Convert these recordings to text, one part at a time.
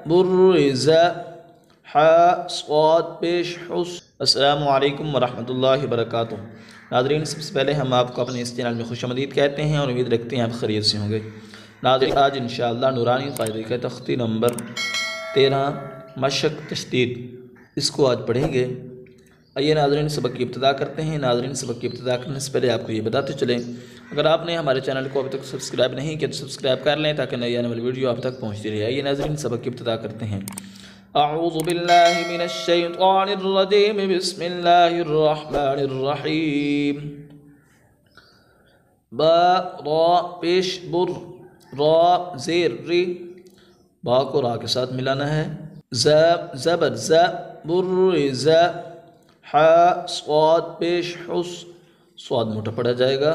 बुर्रिज़ हा स्वाद पेश हुस। अस्सलामु अलैकुम वरहमतुल्लाहि वबरकातुहू। नाज़रीन, सबसे पहले हम आपको अपने इस चैनल में खुशामदीद कहते हैं और उम्मीद रखते हैं आप खैरियत से होंगे। नाज़रीन, आज इंशाअल्लाह नूरानी क़ायदे का तख्ती नंबर 13 मशक तशदीद, इसको आज पढ़ेंगे। आइए नाज़रीन, सबक की इब्तिदा करते हैं। नाज़रीन, सबक की इब्तिदा करने से पहले आपको ये बताते चलें, अगर आपने हमारे चैनल को अभी तक सब्सक्राइब नहीं किया तो सब्सक्राइब कर लें ताकि नई आने वाली वीडियो आप तक पहुँचती रहे। आइए नाज़रीन, सबक की इब्तिदा करते हैं। अऊज़ु बिल्लाहि मिनश शैतानिर रजीम, बिस्मिल्लाहिर रहमानिर रहीम। बा रा पेश बुर, रा ज़ेर री, बा को रा के साथ मिलाना है। ज़ ज़बर ज़, बुर्रिज़, हा स्वाद पेश हुस, स्वाद मोटा पड़ा जाएगा।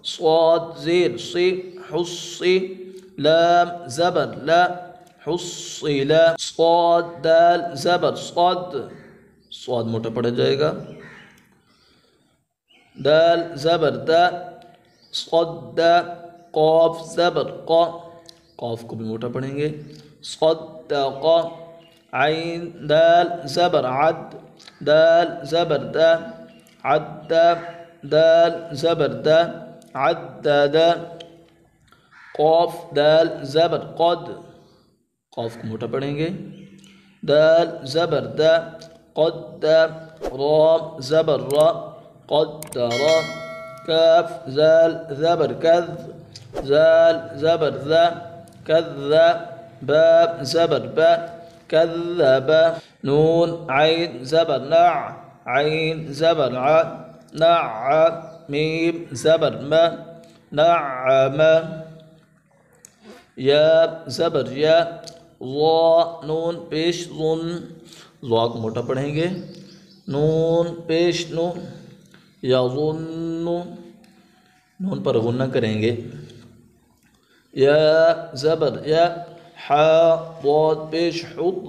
स्वाद ज़ेर से, हुस्से, लाम ज़बर ला, हुस्सिला। स्वाद दाल ज़बर स्वाद, स्वाद मोटा पड़ा जाएगा। दाल ज़बर दा, सद्दा। क़ाफ ज़बर क़ा, क़ाफ को भी मोटा पढ़ेंगे। सद्दक़ा। आइन दाल ज़बर अद, दाल ज़बर दा, अद्दा। दाल ज़बर दा, अद्ददा। क़ाफ दाल ज़बर क़द, क़ाफ को मोटा पढ़ेंगे। दाल ज़बर दा, क़द्दा। रा ज़बर रा, क़द्दरा। काफ ज़ाल ज़बर कज़, ज़ाल ज़बर ज़ा, कज़्ज़ा। बा ज़बर बा, कज़्ज़बा। नून आइन ज़बर ना, आइन ज़बर आ, नअ। मीम ज़बर म, नअम। या ज़बर या, ज़ा नून पेश ज़ुन, ज़ा को मोटा पढ़ेंगे। नून पेश नून, यज़ुन्नु, नून पर गुन्ना करेंगे। या ज़बर या, हा ज़ाद पेश हुद,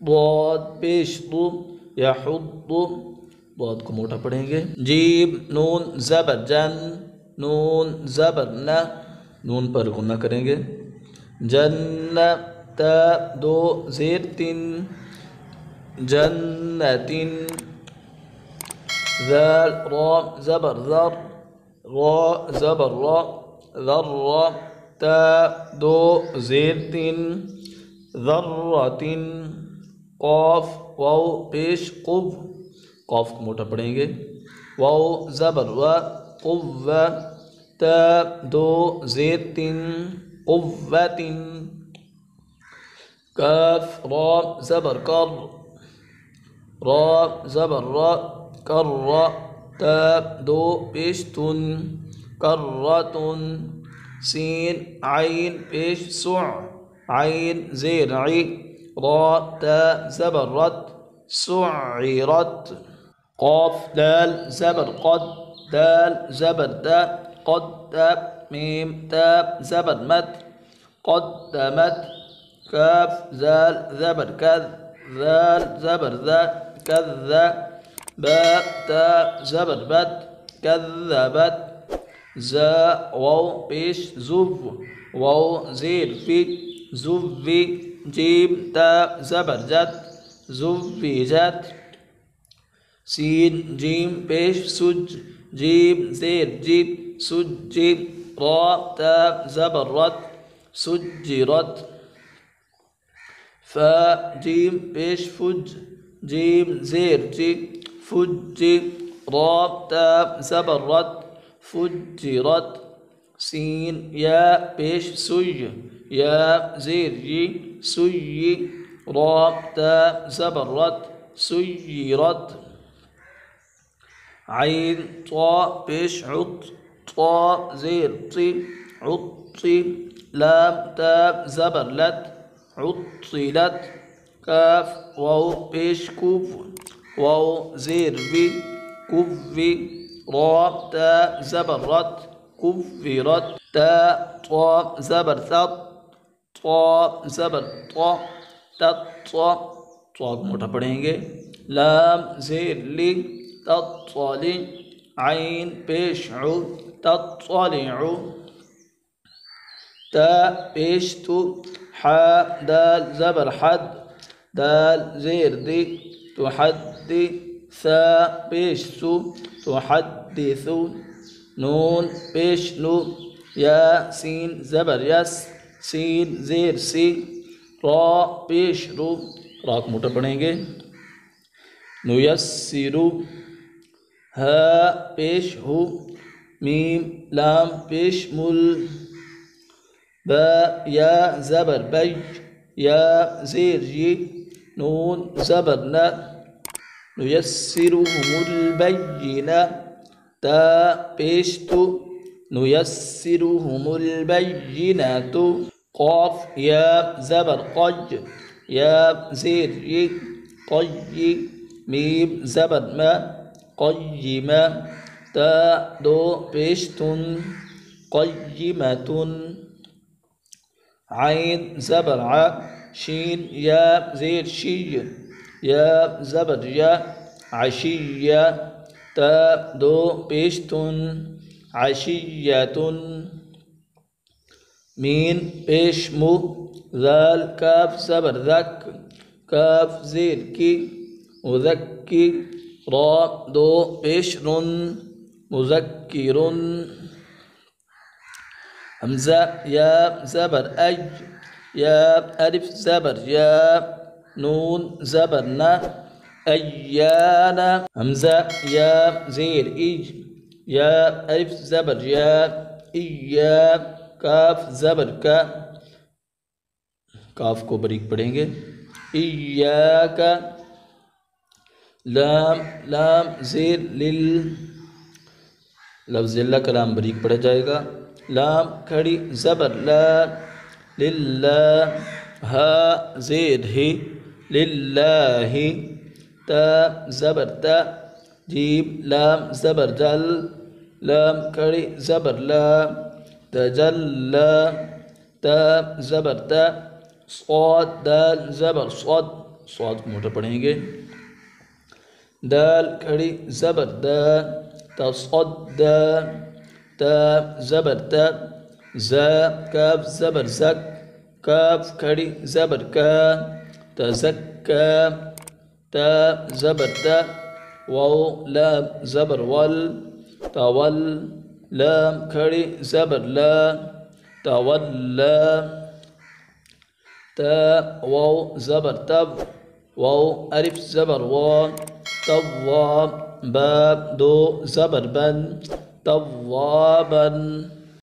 ज़ाद पेश दु, यहुद्दु, ज़ाद को मोटा पढ़ेंगे। जीम नून ज़बर जन, नून ज़बर न, नून पर गुन्ना करेंगे। जन्ना ता दो ज़ेर तीन, जन्नतिन। ज़ाल रा ज़बर ज़र, रा ज़बर रा, ज़र्रा। ता दो ज़ेर तीन, ज़र्रतिन। क़ाफ वाव पेश क़ुव, क़ाफ को मोटा पढ़ेंगे। वाव ज़बर वा, क़ुव्वा। ता दो ज़ेर तीन, क़ुव्वतिन। काफ रा ज़बर कर, रा ज़बर रा, कर्रा। ता दो पेश तुन, कर्रतुन। सीन आइन पेश सुअ, आइन ज़ेर ई, रा ता ज़बर रत, सुअरत। क़ाफ दाल ज़बर क़द, दाल ज़बर दा, क़द्दा। मीम ता ज़बर मद, क़द्दमत। काफ ज़ाल ज़बर कज़, ज़ाल ज़बर ज़ा, कज़्ज़ा। बा ता ज़बर बत, कज़्ज़बत। ज़ा वाव पेश ज़ुव, वाव ज़ेर फ़ी, ज़ुव्वी। जीम ता ज़बर जत, ज़ुव्विजत। सीन जीम पेश सुज, जीम ज़ेर जीब, सुज्जी। रा ता ज़बर रत, सुज्जिरत। फ़ा जीम पेश फुज, जीम ज़ेर जी, फुज्जी। रा ता ज़बर रत, फुज्जिरत। सीन या पेश सुय, या ज़ेर जी, सुय्यी। रा ता ज़बर रत, सुय्यिरत। आइन ता पेश उत, ता ज़ेर ती, उत्ती। लाम ता ज़बर लत, उत्तिलत। काफ वाव पेश कुव, वाव ज़ेर वी, कुव्वी। रा ता ज़बर रत, कुव्विरत। ता ज़बर तत, ता ज़बर ता, तत्ता, ता को मोटा पढ़ेंगे। लाम ज़ेर ली, तत्तली। आइन पेश उ, तत्तलिउ। تا پیش تو حا دال زبر حد دال زیر دی تحدث ثا پیش سو تحدث نون پیش نو یا سین زبر یس سین زیر سی را پیش رو را کو موٹا پڑھیں گے نُيَسِّرُ ہا پیش ہو میم لام پیش مل با یا زبر بی یا زیر جی نون زبر نا نُيَسِّرُهُمُ الْبَيِّنَةَ تا پیش تو نُيَسِّرُهُمُ الْبَيِّنَةَ قاف یا زبر قج یا زیر جی قی میم زبر ما قیما تا دو پیشتن قیمتن عین زبر ع شین یا زیر شی یا زبر یا عشیہ تا دو پیشتن عشیتن مین پیش مو ذال کاف زبر ذک کاف زیر کی مذکی را دو پیش رن مذکرن حمزہ یا زبر اج یا الف زبر یا نون زبر نا ایانا حمزہ یا زیر ایج یا الف زبر یا ایا کاف زبر کا کاف کو باریک پڑھیں گے ایاکا لام لام زیر لل لفظ اللہ کا لام باریک پڑھا جائے گا لام کھڑی زبر لا للہ ہا زیر ہی للہ تا زبر تا جیم لام زبر جل لام کھڑی زبر لا تجلى تا زبر تا صاد دال زبر صاد صاد کو موٹا پڑھیں گے دال کھڑی زبر دا تصدى تا زبر تا زا کاف زبر زک کاف کھڑی زبر کا تزکا تا زبر تا واو لام زبر ول تول لام کھڑی زبر لا تولى تا واو زبر تب واو الف زبر وا تواب باب دو زبر بن توابا